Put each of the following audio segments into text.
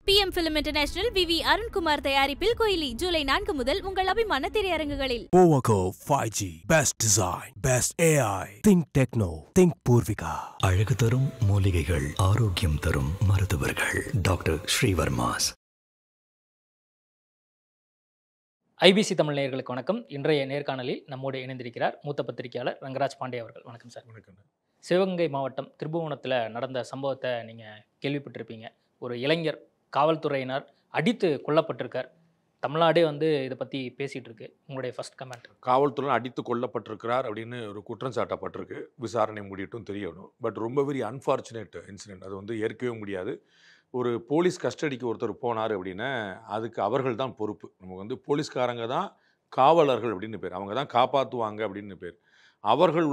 PM Film International VV Arunkumar தயாரிப்பில் கோயிலி ஜூலை 4 முதல் உங்கள் அபிமான திரையரங்குகளில். Powerco 5G Best Design Best AI Think Techno Think Purvika அழகு தரும் மூலிகைகள் ஆரோக்கியம் தரும் மருத்துவர்கள் டாக்டர் ஸ்ரீவர்மாஸ். IBC தமிழ் நேயர்களுக்கு வணக்கம். இன்றைய நேர்காணலில் நம்மோடு இணைந்திருக்கிறார் மூத்த பத்திரிகையாளர் ரங்கராஜ் பாண்டே அவர்கள். வணக்கம் சார். வணக்கம். சிவகங்கை மாவட்டம் திருப்புவனத்தில் நடந்த சம்பவத்தை நீங்கள் கேள்விப்பட்டிருப்பீங்க. ஒரு இளைஞர் காவல்துறையினர் அடித்து கொல்லப்பட்டிருக்கார். தமிழ்நாடே இதை பற்றி பேசிகிட்டு இருக்கு. உங்களுடைய ஃபர்ஸ்ட் கமெண்ட். காவல்துறை அடித்து கொல்லப்பட்டிருக்கிறார் அப்படின்னு ஒரு குற்றம் சாட்டப்பட்டிருக்கு. விசாரணை முடியட்டும் தெரியணும். பட் ரொம்ப வெரி அன்ஃபார்ச்சுனேட் இன்சிடென்ட். அது ஏற்கவே முடியாது. ஒரு போலீஸ் கஸ்டடிக்கு ஒருத்தர் போனார் அப்படின்னா அதுக்கு அவர்கள் தான் பொறுப்பு. நமக்கு போலீஸ்காரங்க தான் காவலர்கள் அப்படின்னு பேர். அவங்க தான் காப்பாற்றுவாங்க அப்படின்னு பேர். அவர்கள்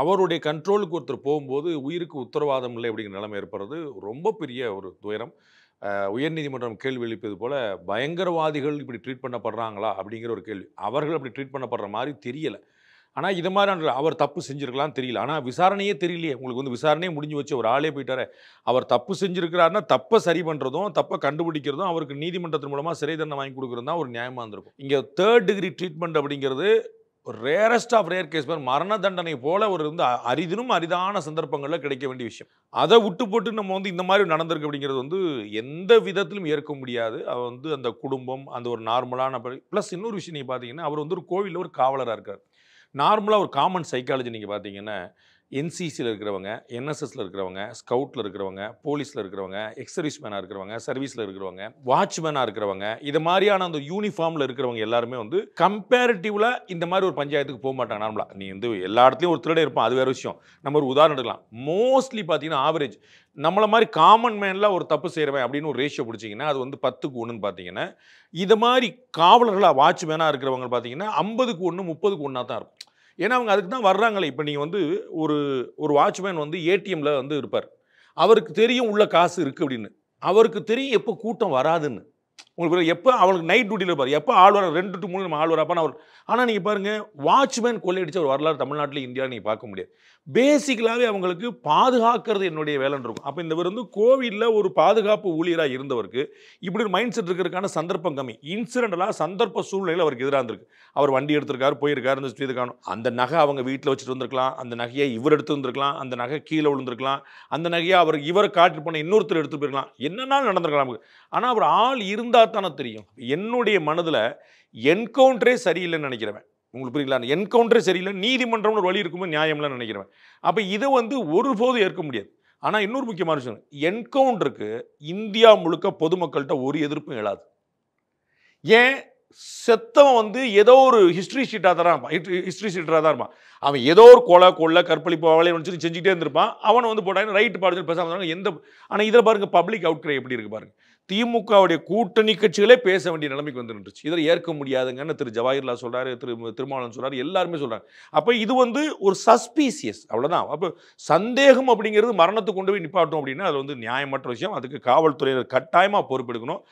அவருடைய கண்ட்ரோலுக்கு ஒருத்தர் போகும்போது உயிருக்கு உத்தரவாதம் இல்லை அப்படிங்கிற நிலைமை ஏற்படுறது ரொம்ப பெரிய ஒரு துயரம். உயர்நீதிமன்றம் கேள்வி எழுப்பியது போல் பயங்கரவாதிகள் இப்படி ட்ரீட் பண்ணப்படுறாங்களா அப்படிங்கிற ஒரு கேள்வி. அவர்கள் அப்படி ட்ரீட் பண்ணப்படுற மாதிரி தெரியலை. ஆனால் இது மாதிரி அவர் தப்பு செஞ்சுருக்கலாம்னு தெரியல. ஆனால் விசாரணையே தெரியலையே. உங்களுக்கு விசாரணையே முடிஞ்சு வச்சு ஒரு ஆளே போயிட்டாரே. அவர் தப்பு செஞ்சுருக்கிறாருன்னா தப்பை சரி பண்ணுறதும் தப்பை கண்டுபிடிக்கிறதும் அவருக்கு நீதிமன்றத்தின் மூலமாக சிறை தண்டனை வாங்கி கொடுக்குறது தான் ஒரு நியாயமாக இருந்திருக்கும். இங்கே 3rd degree ட்ரீட்மெண்ட் அப்படிங்கிறது ரேரஸ்ட் ஆஃப் ரேர் கேஸ். மரண தண்டனை போல ஒரு அரிதினும் அரிதான சந்தர்ப்பங்களில் கிடைக்க வேண்டிய விஷயம். அதை விட்டு போட்டு நம்ம இந்த மாதிரி நடந்திருக்கு அப்படிங்கிறது எந்த விதத்திலும் ஏற்க முடியாது. அவர் அந்த குடும்பம் அந்த ஒரு நார்மலான ப்ளஸ் இன்னொரு விஷயம் நீங்கள் பார்த்தீங்கன்னா அவர் ஒரு கோவிலில் ஒரு காவலராக இருக்கார். நார்மலாக ஒரு காமன் சைக்காலஜி நீங்கள் பார்த்தீங்கன்னா NCCயில் இருக்கிறவங்க, NSSல இருக்கிறவங்க, ஸ்கவுட்டில் இருக்கிறவங்க, போலீஸில் இருக்கிறவங்க, எக்ஸர்வீஸ்மேனாக இருக்கிறவங்க, சர்வீஸில் இருக்கிறவங்க, வாட்ச்மேனாக இருக்கிறவங்க, இது மாதிரியான அந்த யூனிஃபார்மில் இருக்கிறவங்க எல்லாருமே கம்பேரிட்டிவில் இந்த மாதிரி ஒரு பஞ்சாயத்துக்கு போக மாட்டாங்க. நார்மலாக நீ எல்லா இடத்துலையும் ஒரு திருடே இருப்பான், அது வேறு விஷயம். நம்ம ஒரு உதாரணம் எடுக்கலாம். மோஸ்ட்லி பார்த்தீங்கன்னா ஆவரேஜ் நம்மளை மாதிரி காமன் மேனில் ஒரு தப்பு செய்கிறவன் அப்படின்னு ஒரு ரேஷியோ பிடிச்சிங்கன்னா அது 10க்கு 1ன்னு பார்த்தீங்கன்னா இது மாதிரி காவலர்களாக வாட்ச்மேனாக இருக்கிறவங்க பார்த்தீங்கன்னா 50க்கு 1 30க்கு 1 தான் இருக்கும். ஏன்னா அவங்க அதுக்கு தான் வர்றாங்களே. இப்போ நீங்கள் ஒரு வாட்ச்மேன் ATMல இருப்பார். அவருக்கு தெரியும் உள்ள காசு இருக்குது அப்படின்னு. அவருக்கு தெரியும் எப்போ கூட்டம் வராதுன்னு. உங்களுக்கு எப்போ அவங்களுக்கு நைட் டியூட்டியில் இருப்பார். எப்போ ஆள் வர 2 to 3 நம்ம ஆள் வரப்பான்னு அவர். ஆனால் நீங்கள் பாருங்கள் வாட்ச்மேன் கொள்ளையடிச்ச ஒரு வரலாறு தமிழ்நாட்டில் இந்தியாவில் நீங்கள் பார்க்க முடியாது. பேசிக்கலாகவே அவங்களுக்கு பாதுகாக்கிறது என்னுடைய வேலைன்னு இருக்கும். அப்போ இந்த கோவிலில் ஒரு பாதுகாப்பு ஊழியராக இருந்தவருக்கு இப்படி ஒரு மைண்ட் செட் இருக்கிறதுக்கான சந்தர்ப்பம் கம்மி. இன்சிடென்டலாக சந்தர்ப்ப சூழ்நிலையில் அவருக்கு எதிராக இருந்திருக்கு. அவர் வண்டி எடுத்திருக்காரு, போயிருக்காரு, இந்த இது காணும். அந்த நகை அவங்க வீட்டில் வச்சுட்டு வந்திருக்கலாம். அந்த நகையை இவர் எடுத்து வந்திருக்கலாம். அந்த நகை கீழே விழுந்திருக்கலாம். அந்த நகையை இவரை காட்டி போன இன்னொருத்தர் எடுத்து போயிருக்கலாம். என்னன்னாலும் நடந்திருக்கலாம். ஆனால் அவர் ஆள் இருந்தால் தானே தெரியும். என்னுடைய மனதில் என்கவுண்டரே சரியில்லைன்னு நினைக்கிறவன். உங்களுக்கு புரியுங்களா? என்கவுண்டரே சரியில்லை, நீதிமன்றம்னு ஒரு வழி இருக்கும்போது நியாயம்லாம் நினைக்கிறவன். அப்போ இதை ஒருபோதும் ஏற்க முடியாது. ஆனால் இன்னொரு முக்கியமான விஷயம், என்கவுண்டருக்கு இந்தியா முழுக்க பொதுமக்கள்கிட்ட ஒரு எதிர்ப்பும் எழாது. ஏன்? செத்தவன் ஏதோ ஒரு ஹிஸ்ட்ரி ஷீட்டாக தான் இருப்பான். அவன் ஏதோ ஒரு கொலை கற்பழிப்பு அவளை செஞ்சுக்கிட்டே இருந்திருப்பான். அவனை போட்டாங்க ரைட்டு பாடு பேசாமல் எந்த. ஆனால் இதில் பாருங்கள் பப்ளிக் அவுட்க்ரை எப்படி இருக்குது பாருங்கள். திமுகவுடைய கூட்டணி கட்சிகளே பேச வேண்டிய நிலைமைக்கு வந்துருந்துச்சு. இதில் ஏற்க முடியாதுங்கன்னு திரு ஜவாஹர்லால் சொல்கிறாரு, திருமாவளவன் சொல்கிறாரு, எல்லாருமே சொல்கிறாங்க. அப்போ இது ஒரு சஸ்பீசியஸ், அவ்வளோதான். அப்போ சந்தேகம் அப்படிங்கிறது மரணத்தை கொண்டு போய் நிப்பாட்டும் அப்படின்னா அது நியாயமற்ற விஷயம். அதுக்கு காவல்துறையினர் கட்டாயமாக பொறுப்பெடுக்கணும்.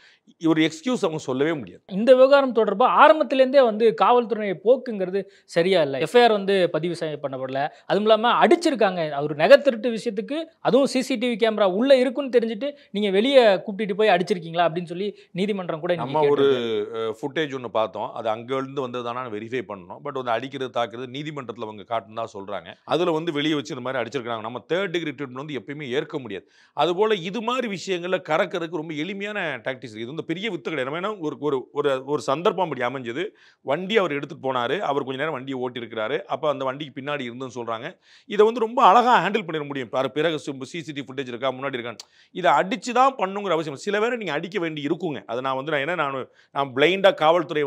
ஒரு எக்ஸ்கியூஸ் அவங்க சொல்லவே முடியாது. இந்த விவகாரம் தொடர்பாக ஆரம்பத்திலேருந்தே காவல்துறை போக்குங்கிறது சரியா இல்லை. FIR பதிவு பண்ணப்படல. அதுவும் இல்லாமல் அடிச்சிருக்காங்க. அவர் நகை திருட்டு விஷயத்துக்கு அதுவும் CCTV கேமரா உள்ளே இருக்குன்னு தெரிஞ்சுட்டு நீங்கள் வெளியே கூப்பிட்டு போய் அடிச்சிருக்கீங்களா அப்படின்னு சொல்லி நீதிமன்றம் கூட நம்ம ஒரு ஃபுட்டேஜ் ஒன்று பார்த்தோம். அது அங்கேருந்து வந்ததுதானு வெரிஃபை பண்ணணும். பட் அடிக்கிறது தாக்குறது நீதிமன்றத்தில் அவங்க காட்டுன்னு தான் சொல்கிறாங்க. அதில் வெளியே வச்சு இந்த மாதிரி அடிச்சிருக்காங்க. நம்ம 3rd degree ட்ரீட்மெண்ட் எப்பயுமே ஏற்க முடியாது. அதுபோல் இது மாதிரி விஷயங்களில் கறக்கிறதுக்கு ரொம்ப எளிமையான டாக்டிக்ஸ். இது பெரிய வித்து கிடையாது. நம்ம ஒரு சந்தர்ப்பம் அப்படி அமைஞ்சது. வண்டி அவர் எடுத்துகிட்டு போனார். அவர் கொஞ்சம் நேரம் வண்டியை ஓட்டியிருக்கிறாரு. அப்போ அந்த வண்டிக்கு பின்னாடி இருந்துன்னு சொல்கிறாங்க. இதை ரொம்ப அழகாக ஹேண்டில் பண்ணிட முடியும். பிறகு CCTV ஃபுட்டேஜ் இருக்கா, முன்னாடி இருக்கான்னு. இதை அடித்து தான் பண்ணுங்கிற அவசியம். சில பேரை நீங்கள் அடிக்க வேண்டி இருக்குங்க. அதை நான் பிளைண்டாக காவல்துறை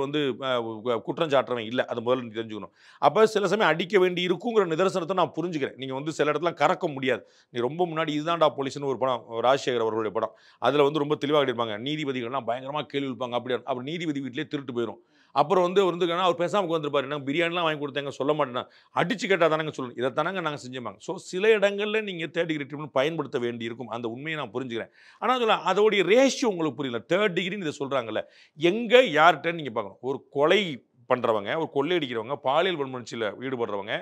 குற்றம் சாட்டுறவன் இல்லை. அது முதல்ல நீ தெரிஞ்சுக்கணும். அப்போ சில சமயம் அடிக்க வேண்டி இருக்குங்கிற நிதர்சனத்தை நான் புரிஞ்சுக்கிறேன். நீங்கள் சில இடத்துல கறக்க முடியாது. நீ ரொம்ப முன்னாடி இதுதான்டா போலீஸ்னு ஒரு படம், ராஜசேகர் அவர்களுடைய படம், அதில் ரொம்ப தெளிவாக இருப்பாங்க. நீதிபதிகள்லாம் பயங்கரமாக கேள்வி இருப்பாங்க. அப்படி நீதிபதி வீட்டிலே திருட்டு போயிடும். அப்புறம் அவர் பேசாமல் வந்துருப்பாரு. நாங்கள் பிரியாணிலாம் வாங்கி கொடுத்தாங்க சொல்ல மாட்டேன்னா அடிச்சு கேட்டால் தானங்க சொல்லணும். இதை தானங்க நாங்கள் செஞ்சோமாங்க. ஸோ சில இடங்களில் நீங்கள் 3rd degree ட்ரீட்மெண்ட் பயன்படுத்த வேண்டி இருக்கும். அந்த உண்மையை நான் புரிஞ்சுக்கிறேன். ஆனால் அதோடைய ரேஷியோ உங்களுக்கு புரியல. 3rd degree இதை சொல்கிறாங்கல்ல, எங்கே யார்கிட்ட நீங்கள் பார்க்கணும். ஒரு கொலை பண்ணுறவங்க, ஒரு கொள்ளையடிக்கிறவங்க, பாலியல் வன்முறையில் ஈடுபடுறவங்க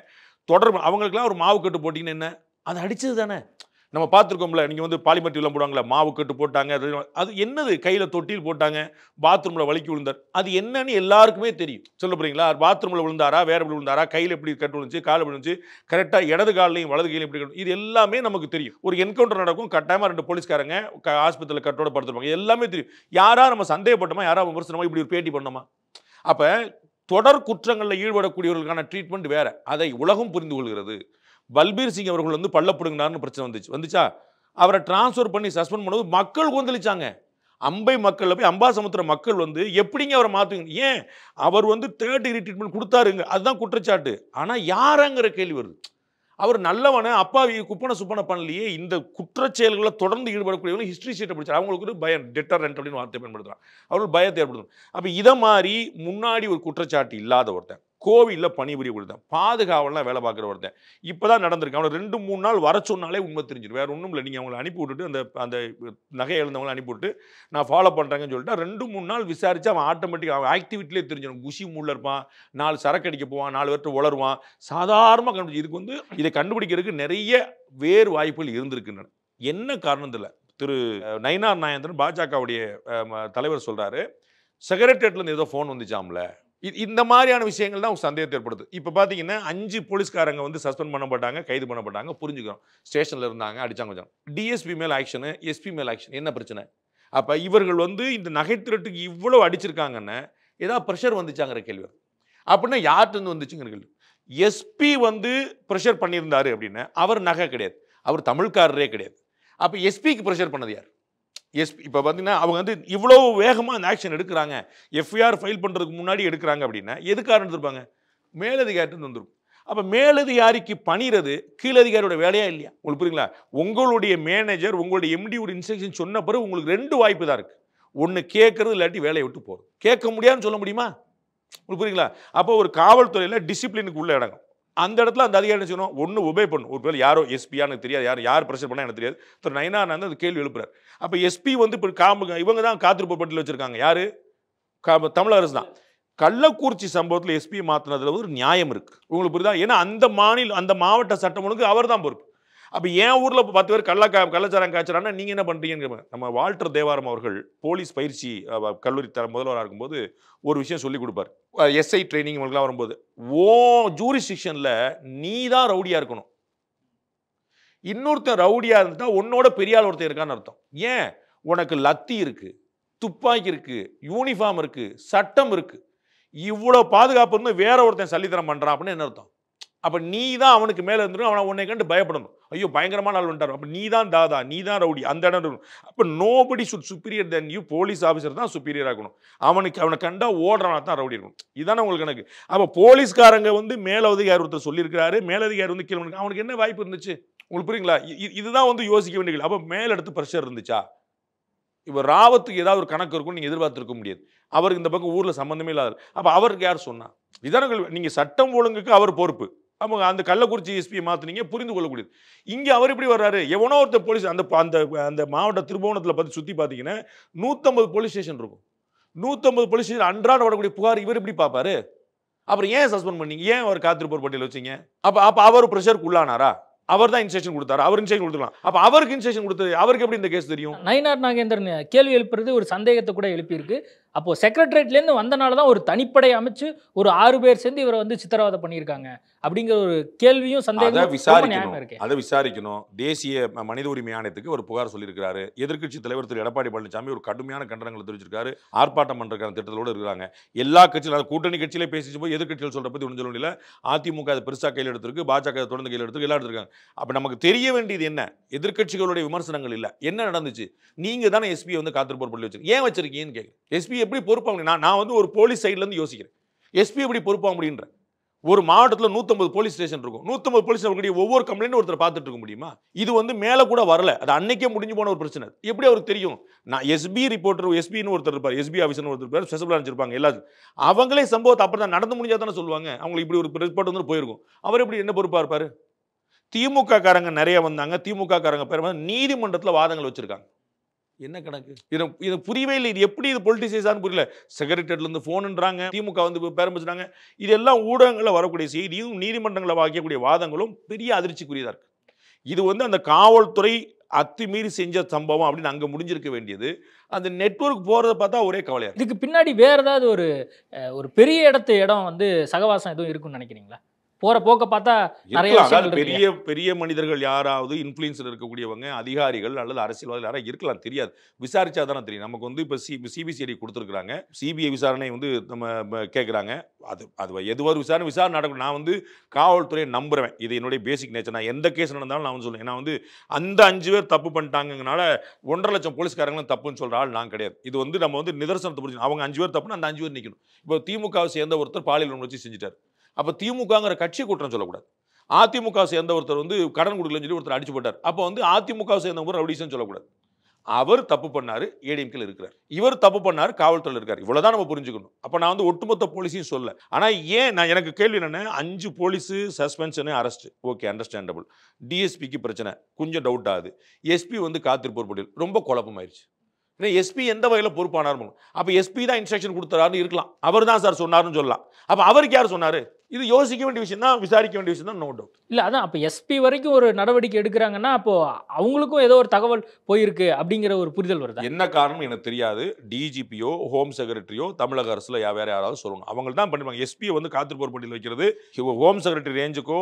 தொடர்பு அவங்களுக்குலாம் ஒரு மாவு கட்டு போட்டிங்கன்னு என்ன, அதை அடித்தது தானே. நம்ம பார்த்துருக்கோம்ல, நீங்கள் வந்து பாலிமர் டிவிலாம் போடுவாங்களே, மாவு கட்டு போட்டாங்க, அது என்னது, கையில் தொட்டில் போட்டாங்க, பாத்ரூமில் வலிக்கி விழுந்தார், அது என்னன்னு எல்லாருக்குமே தெரியும். சொல்ல போறீங்களா? பாத்ரூமில் விழுந்தாரா, வேற எப்படி விழுந்தாரா, கையில் எப்படி கட்டு விழுந்துச்சு, கால் விழுந்துச்சு, கரெக்டாக இடது காலையும் வலது கையிலையும் எப்படி கட்டு, இது எல்லாமே நமக்கு தெரியும். ஒரு என்கவுண்டர் நடக்கும், கட்டாயமாக 2 போலீஸ்காரங்க ஆஸ்பத்திரியில் கட்டோட படுத்துருப்பாங்க, எல்லாமே தெரியும். யாரா நம்ம சந்தேகப்பட்டோமா, யாரா விமர்சனமா, இப்படி ஒரு பேட்டி பண்ணோமா? அப்போ தொடர் குற்றங்களில் ஈடுபடக்கூடியவர்களுக்கான ட்ரீட்மெண்ட் வேற, அதை உலகம் புரிந்து கொள்கிறது. பல்பீர் சிங் அவர்கள் வந்து பள்ளப்படுங்கினார்னு பிரச்சனை வந்துச்சா, அவரை டிரான்ஸ்ஃபர் பண்ணி சஸ்பெண்ட் பண்ணும்போது மக்கள் கொந்தளிச்சாங்க. அம்பை மக்கள் போய் அம்பாசமுத்திர மக்கள் வந்து எப்படிங்க அவரை மாற்றுவீங்க, ஏன் அவர் வந்து 3rd டிகிரி ட்ரீட்மெண்ட் கொடுத்தாருங்க, அதுதான் குற்றச்சாட்டு. ஆனால் யாராங்கிற கேள்வி வருது. அவர் நல்லவனை அப்பாவி குப்பனை சுப்பனை பண்ணலையே. இந்த குற்றச்செயல்களை தொடர்ந்து ஈடுபடக்கூடியவங்க ஹிஸ்ட்ரி ஷீட்டை பிடிச்சார், அவங்களுக்கு ஒரு பயம், டெட்டரண்ட் அப்படின்னு வார்த்தை பயன்படுத்துறாங்க, அவர்கள் பயத்தை ஏற்படுத்தும். அப்போ இதை மாதிரி முன்னாடி ஒரு குற்றச்சாட்டு இல்லாத ஒருத்தன், கோவிலில் பணிபுரிய கொடுத்தேன், பாதுகாவலாம் வேலை பார்க்குற ஒருத்தன், இப்போ தான் நடந்திருக்கு. அவனை 2-3 நாள் வர சொன்னாலே உண்மை தெரிஞ்சிடும். வேறு ஒன்றும் இல்லை, நீங்கள் அவங்களை அனுப்பி விட்டுட்டு அந்த நகை எழுந்தவங்களை அனுப்பிவிட்டு நான் ஃபாலோ பண்ணுறேங்கன்னு சொல்லிட்டு 2-3 நாள் விசாரித்து அவன் ஆட்டோமேட்டிக் அவன் ஆக்டிவிட்டிலே தெரிஞ்சிடும். குஷி மூடில் இருப்பான், 4 சரக்கு அடிக்க போவான், 4 பேர்கிட்ட உளருவான், சாதாரணமாக கண்டுபிடிச்சி. இதுக்கு வந்து இதை கண்டுபிடிக்கிறதுக்கு நிறைய வேறு வாய்ப்புகள் இருந்திருக்குன்னு. என்ன காரணம் தெரியல. திரு நயினார் நாகேந்திரன் பாஜகவுடைய தலைவர் சொல்கிறாரு, செக்ரட்டரியேட்லேருந்து ஏதோ ஃபோன் வந்துச்சாம்ல. இந்த மாதிரியான விஷயங்கள் தான் சந்தேகத்தை ஏற்படுது. இப்போ பார்த்தீங்கன்னா 5 போலீஸ்காரங்க வந்து சஸ்பெண்ட் பண்ணப்பட்டாங்க, கைது பண்ணப்பட்டாங்க, புரிஞ்சுக்கிறோம். ஸ்டேஷனில் இருந்தாங்க, அடிச்சாங்க வச்சாங்க. டிஎஸ்பி மேல் ஆக்ஷனு, எஸ்பி மேல் ஆக்ஷன், என்ன பிரச்சனை? அப்போ இவர்கள் வந்து இந்த நகை திருட்டுக்கு இவ்வளோ அடிச்சிருக்காங்கன்னு ஏதாவது ப்ரெஷர் வந்துச்சாங்கிற கேள்வி. அப்படின்னா யார்கிட்ட வந்துச்சுங்கிற கேள்வி. எஸ்பி வந்து ப்ரெஷர் பண்ணியிருந்தாரு அப்படின்னா அவர் நகை கிடையாது, அவர் தமிழ்காரரே கிடையாது. அப்போ எஸ்பிக்கு ப்ரெஷர் பண்ணது யார்? எஸ்பி இப்போ பார்த்தீங்கன்னா அவங்க வந்து இவ்வளோ வேகமாக அந்த ஆக்ஷன் எடுக்கிறாங்க, எஃப்ஐஆர் ஃபைல் பண்ணுறதுக்கு முன்னாடி எடுக்கிறாங்க அப்படின்னா எதுக்காக இருந்திருப்பாங்க? மேலதிகாரிட்டு வந்துருக்கும். அப்போ மேலதிகாரிக்கு பணிறது கீழதிகாரியோட வேலையா இல்லையா? உங்களுக்கு புரியுங்களா? உங்களுடைய மேனேஜர் உங்களுடைய எம்டி ஒரு இன்ஸ்ட்ரக்ஷன் சொன்ன பிறகு உங்களுக்கு 2 வாய்ப்பு தான் இருக்குது. ஒன்று கேட்கறது, இல்லாட்டி வேலையை விட்டு போகிறது. கேட்க முடியாதுன்னு சொல்ல முடியுமா? உங்களுக்கு புரியுங்களா? அப்போ ஒரு காவல்துறையில் டிசிப்ளினுக்கு உள்ள இடங்க, அந்த இடத்துல அந்த அதிகாரி என்ன செய்யணும்? ஒன்று ஒபே பண்ணும். ஒரு பேர் யாரோ எஸ்பியான்னு தெரியாது, யார் ப்ரெஷர் பண்ணால் எனக்கு தெரியாது. திரு நயினார் அந்த கேள்வி எழுப்புறாரு. அப்போ எஸ்பி வந்து இப்போ இவங்க தான் காத்திருப்பு பட்டியல் வச்சிருக்காங்க. யாரு? தமிழக அரசு தான். கள்ளக்குறிச்சி சம்பவத்தில் எஸ்பி மாற்றினதுல ஒரு நியாயம் இருக்கு. உங்களுக்கு புரியுதா? ஏன்னா அந்த மாவட்ட சட்டம் ஒழுங்கு அவர் தான் பொறுப்பு. அப்போ என் ஊரில் 10 பேர் கள்ளச்சாரம் காய்ச்சறான்னா நீங்கள் என்ன பண்ணுறீங்கன்னு. நம்ம வால்டர் தேவாரம் அவர்கள் போலீஸ் பயிற்சி கல்லூரி முதல்வராக இருக்கும்போது ஒரு விஷயம் சொல்லி கொடுப்பார். எஸ்ஐ ட்ரைனிங் இவங்களுக்குலாம் வரும்போது, ஜூரிஸ்டிக்ஷனில் நீ தான் ரவுடியாக இருக்கணும், இன்னொருத்தன் ரவுடியாக இருந்துட்டா உன்னோட பெரியாள் ஒருத்தர் இருக்கான்னு அர்த்தம். ஏன்? உனக்கு லத்தி இருக்கு, துப்பாக்கி இருக்கு, யூனிஃபார்ம் இருக்கு, சட்டம் இருக்கு, இவ்வளோ பாதுகாப்பு இருந்து வேற ஒருத்தன் சல்லித்தனம் பண்ணுறான் அப்படின்னு என்ன அர்த்தம்? அப்போ நீ தான் அவனுக்கு மேலே இருந்துடும், அவனை உன்னை கண்டு பயப்படணும். ஐயோ பயங்கரமான ஆள் வந்துட்டார், அப்போ நீ தான் தாதா, நீ தான் ரவுடி, அந்த இடம் இருக்கணும். அப்போ nobody should superior then you. Police officer தான் சுப்பீரியர் ஆகணும். அவனை கண்டா ஓடுறவனா தான் ரவுடி இருக்கணும். இதுதானே உங்களுக்கு கணக்கு. அப்போ போலீஸ்காரங்க வந்து மேலதிகாரி ஒருத்தர் சொல்லியிருக்கிறாரு, மேலதிகாரி வந்து கீழே, அவனுக்கு என்ன வாய்ப்பு இருந்துச்சு? உங்களுக்கு புரியுங்களா? இதுதான் வந்து யோசிக்க வேண்டியது. அப்போ மேலெடுத்து ப்ரெஷர் இருந்துச்சா? இப்போ ராவத்துக்கு ஏதாவது ஒரு கணக்கு இருக்கும்னு நீங்கள் எதிர்பார்த்துருக்க முடியாது. அவருக்கு இந்த பக்கம் ஊரில் சம்மந்தமே இல்லாத. அப்போ அவருக்கு யார் சொன்னா? இதான நீங்கள் சட்டம் ஒழுங்குக்கு அவர் பொறுப்பு. அவங்க அந்த கள்ளக்குறிச்சி எஸ்பியை மாற்றினீங்க, புரிந்து கொள்ளக்கூடியது. இங்கே அவர் எப்படி வர்றாரு? எவனோ ஒருத்தர் போலீஸ் அந்த மாவட்ட திருபுவனத்தில் பற்றி சுற்றி பார்த்தீங்கன்னா 150 போலீஸ் ஸ்டேஷன் இருக்கும். 150 போலீஸ் ஸ்டேஷன் அன்றாட வரக்கூடிய புகார் இவர் எப்படி பார்ப்பாரு? அப்புறம் ஏன் சஸ்பெண்ட் பண்ணீங்க? ஏன் அவர் காத்திருப்போர் பட்டியல் வச்சிங்க? அப்போ அவர் ப்ரெஷருக்கு உள்ளானாரா? அவர் தான் இன்ஸ்ட்ரக்ஷன் கொடுத்தாரு, அவர் இன்ஸ்ட்ரக்ஷன் கொடுத்துக்கலாம். அப்போ அவருக்கு இன்ஸ்ட்ரக்ஷன் கொடுத்தது அவருக்கு எப்படி இந்த கேஸ் தெரியும்? நயினார் நாகேந்திரன் கேள்வி எழுப்புறது ஒரு சந்தேகத்தை கூட எழுப்பியிருக்கு. அப்போ செக்ரட்டரியேட்லேருந்து வந்தனால தான் ஒரு தனிப்படை அமைச்சு ஒரு 6 பேர் சேர்ந்து இவரை வந்து சித்திரவதை பண்ணியிருக்காங்க அப்படிங்கிற ஒரு கேள்வியும் சந்தேகம் விசாரிக்கணும். அதை விசாரிக்கணும். தேசிய மனித உரிமை ஆணையத்துக்கு ஒரு புகார் சொல்லியிருக்காரு. எதிர்க்கட்சி தலைவர் திரு எடப்பாடி பழனிசாமி ஒரு கடுமையான கண்டனங்களை தெரிவிச்சிருக்காரு. ஆர்ப்பாட்டம் பண்றதுக்கான திட்டத்தோடு இருக்காங்க. எல்லா கட்சியிலும் கூட்டணி கட்சியிலே பேசிச்சு போய் எதிர்க்கட்சிகள் சொல்ற பத்தி ஒன்றும் சொல்ல முடியல. அதிமுக அதை பெருசா கையில் எடுத்திருக்கு, பாஜக தொடர்ந்து கையில் எடுத்திருக்கு, எல்லாம் எடுத்திருக்காங்க. அப்ப நமக்கு தெரிய வேண்டியது என்ன? எதிர்க்கட்சிகளுடைய விமர்சனங்கள் இல்ல, என்ன நடந்துச்சு? நீங்க தானே எஸ்பி வந்து காத்திருப்போர் பள்ளி வச்சிருக்கீங்க, ஏன் வச்சிருக்கீங்கன்னு கேட்குறேன். எஸ்பி எப்படி பொறுப்பாக? நான் வந்து ஒரு போலீஸ் சைட்ல இருந்து யோசிக்கிறேன். எஸ்பி எப்படி பொறுப்பாக முடியுன்ற? ஒரு மாவட்டத்தில் 150 போலீஸ் ஸ்டேஷன் இருக்கும். 150 போலீஸ் ஒவ்வொரு கம்ப்ளைண்ட் ஒருத்தர் பார்த்துட்டு இருக்க முடியுமா? இது வந்து மேலே கூட வரல, அது அன்னைக்கே முடிஞ்சு போன ஒரு பிரச்சனை. எப்படி அவருக்கு தெரியும்? நான் எஸ்பி ரிப்போர்ட்டர், எஸ்பின்னு ஒருத்தர் இருப்பார், எஸ்பி ஆஃபீஸர்னு ஒருத்தர் இருப்பார், ஸ்பெஷல் பிரான்ச் இருப்பாங்க, எல்லாரும் அவங்களே சம்பவத்தை அப்புறம் தான் நடந்து முடிஞ்சா தானே சொல்லுவாங்க. அவங்களுக்கு இப்படி ஒரு ரிப்போர்ட் வந்து போயிருக்கும். அவர் எப்படி என்ன பொறுப்பாக இருப்பார்? திமுக காரங்க நிறைய வந்தாங்க, திமுக காரங்க பேர் நீதிமன்றத்தில் வாதங்கள் வச்சிருக்காங்க. என்ன கணக்கு? இது புரியவே இல்லை. இது எப்படி இது பொலிட்டிசைஸான்னு புரியல. செக்ரட்டரியேட்லேருந்து ஃபோனுன்றாங்க, திமுக வந்து பேரம்பிச்சுட்டாங்க. இதெல்லாம் ஊடகங்களில் வரக்கூடிய செய்தியும் நீதிமன்றங்களில் வாக்கக்கூடிய வாதங்களும் பெரிய அதிர்ச்சிக்குரியதாக இருக்குது. இது வந்து அந்த காவல்துறை அத்துமீறி செஞ்ச சம்பவம் அப்படின்னு அங்கே முடிஞ்சிருக்க வேண்டியது. அந்த நெட்வொர்க் போகிறத பார்த்தா ஒரே கவலையாக இதுக்கு பின்னாடி வேற ஏதாவது ஒரு பெரிய இடம் வந்து சகவாசம் எதுவும் இருக்குன்னு நினைக்கிறீங்களா? போற போக்க பார்த்தா நிறைய இருக்கலாம். அதாவது விஷயங்கள் பெரிய பெரிய மனிதர்கள் யாராவது இன்ஃப்ளூயன்ஸில் இருக்கக்கூடியவங்க, அதிகாரிகள் அல்லது அரசியல்வாதிகள் யாராவது இருக்கலாம், தெரியாது. விசாரிச்சா தானே தெரியும். நமக்கு வந்து இப்போ சிபிசிஐடி கொடுத்துருக்குறாங்க, சிபிஐ விசாரணை வந்து நம்ம கேட்குறாங்க. அது எதுவாறு விசாரணை நடக்கும். நான் வந்து காவல்துறையை நம்புறேன். இது என்னுடைய பேசிக் நேச்சர். நான் எந்த கேஸ் நடந்தாலும் நான் வந்து சொல்லுவேன். நான் வந்து அந்த 5 பேர் தப்பு பண்ணிட்டாங்கனால 1.5 லட்சம் போலீஸ்காரங்களும் தப்புன்னு சொல்கிற ஆள் நான் கிடையாது. இது வந்து நம்ம வந்து நிதர்சனத்தை புரிஞ்சு அவங்க 5 பேர் தப்புன்னு அந்த 5 பேர் நிற்கணும். இப்போ திமுகவை சேர்ந்த ஒருத்தர் பாலியல் வன்முறை வச்சு செஞ்சுட்டார். அப்போ திமுகங்கிற கட்சியை குற்றம் சொல்லக்கூடாது. அதிமுக சேர்ந்த ஒருத்தர் வந்து கடன் கொடுக்கலன்னு சொல்லி ஒருத்தர் அடிச்சு போட்டார். அப்போ வந்து அதிமுக சேர்ந்தவங்க ரவுடிசம் சொல்லக்கூடாது. அவர் தப்பு பண்ணாரு, ஏடிஎம்கேல இருக்கிறார். இவர் தப்பு பண்ணாரு, காவல்துறையில் இருக்கார். இவ்வளவுதான் நம்ம புரிஞ்சுக்கணும். அப்போ நான் வந்து ஒட்டுமொத்த போலீஸையும் சொல்ல. ஆனால் ஏன் எனக்கு கேள்வி என்னன்னா, 5 police suspension, arrest, okay, understandable. டிஎஸ்பிக்கு பிரச்சனை, கொஞ்சம் டவுட் ஆகுது. எஸ்பி வந்து காத்திருப்போர் பட்டியல், ரொம்ப குழப்பமாயிருச்சு. ஏன்னா எஸ்பி எந்த வகையில் பொறுப்பானார்? அப்போ எஸ்பி தான் இன்ஸ்ட்ரக்ஷன் கொடுத்தாருன்னு இருக்கலாம். அவர் தான் சார் சொன்னார்னு சொல்லலாம். அப்போ அவருக்கு யார் சொன்னார்? இது யோசிக்க வேண்டிய விஷயம் தான், விசாரிக்க வேண்டிய விஷயம் தான், நோ டவுட். இல்லை, அதான் அப்போ எஸ்பி வரைக்கும் ஒரு நடவடிக்கை எடுக்கிறாங்கன்னா அப்போ அவங்களுக்கும் ஏதோ ஒரு தகவல் போயிருக்கு அப்படிங்கிற ஒரு புரிதல் வருது. என்ன காரணம் எனக்கு தெரியாது. டிஜிபியோ ஹோம் செக்ரட்டரியோ தமிழக அரசில் வேற யாராவது சொல்லணும். அவங்க தான் பண்ணிப்பாங்க. எஸ்பியை வந்து காத்திருப்போர் பட்டியல் வைக்கிறது ஹோம் செக்ரட்டரி ரேஞ்சுக்கோ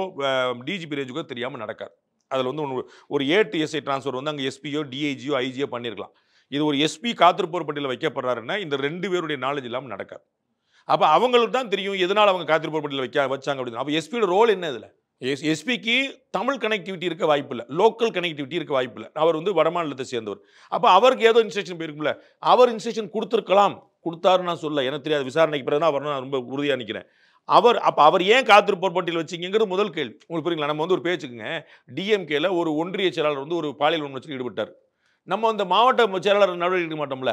டிஜிபி ரேஞ்சுக்கோ தெரியாமல் நடக்காது. அதில் வந்து ஒரு ஏடிஎஸ்ஐ டிரான்ஸ்ஃபர் வந்து அங்கே எஸ்பியோ டிஐஜியோ ஐஜியோ பண்ணியிருக்கலாம். இது ஒரு எஸ்பி காத்திருப்போர் பட்டியலில் வைக்கப்படுறாருன்னா இந்த 2 பேருடைய நாலேஜ் இல்லாமல் நடக்காது. அப்போ அவங்களுக்கு தான் தெரியும் எதனால் அவங்க காத்திருப்போர் பட்டியலில் வச்சாங்க அப்படின்னு. அப்போ எஸ்பியோட ரோல் என்ன இதில்? எஸ்பிக்கு தமிழ் கனெக்டிவிட்டி இருக்க வாய்ப்பு இல்லை, லோக்கல் கனெக்டிவிட்டி இருக்க வாய்ப்பு இல்லை. அவர் வந்து வடமாநிலத்தை சேர்ந்தவர். அப்போ அவருக்கு ஏதோ இன்ஸ்ட்ரக்ஷன் போயிருக்கும்ல, அவர் இன்ஸ்ட்ரக்ஷன் கொடுத்துருக்கலாம். கொடுத்தாருன்னு நான் சொல்ல, எனக்கு தெரியாது. விசாரணைக்கு பிறகு தான் வரணும், நான் ரொம்ப உறுதியாக நிற்கிறேன். அவர் ஏன் காத்திருப்போர் பட்டியல் வச்சிங்கிறது முதல் கேள்வி. உங்களுக்கு புரியுங்களா? நம்ம வந்து ஒரு பேச்சுக்குங்க, டிஎம்கேல ஒரு ஒன்றிய செயலாளர் வந்து ஒரு பாலியல் வன்முறையில் ஈடுபட்டார். நம்ம அந்த மாவட்ட செயலாளர் நடவடிக்கை எடுக்க மாட்டோம்ல,